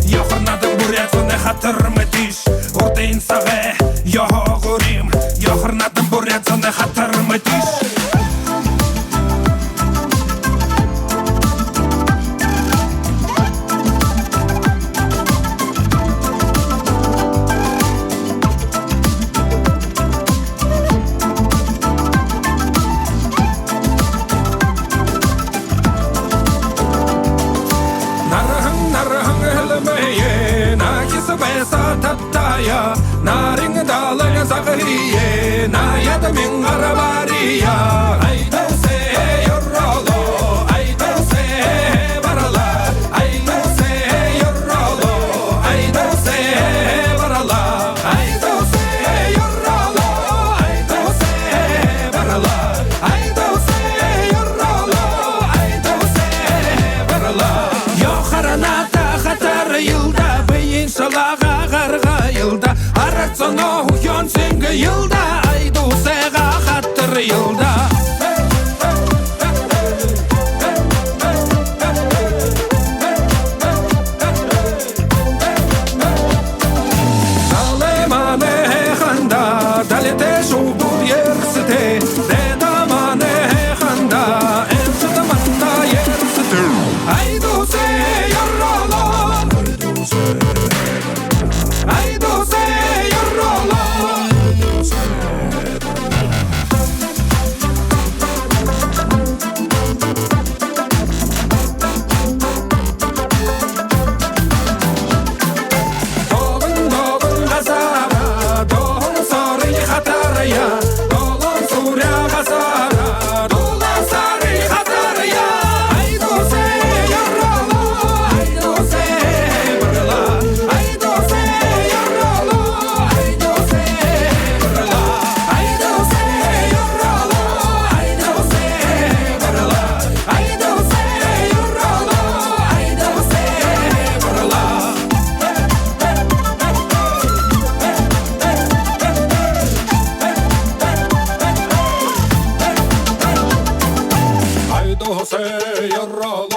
Йохорнадым бурятвоне хатырмы тиш Уртын сағы йохорим Йохорнадым бурятвоне хатырмы тиш Naring dalı zagriye na yadmin arabariya aydose yorrolo aydose barala aydose yorrolo aydose barala aydose yorrolo aydose barala aydose yorrolo aydose barala yoharana ta khatar yılda beyin salaga garga yılda Aratsana uyan sengi yılda Aydosega hatır yılda Dalemane handa Dalete şubur yersite Dedamane handa Ensıtamanda yersite Aydose yarrala Aydose Aydose yarrala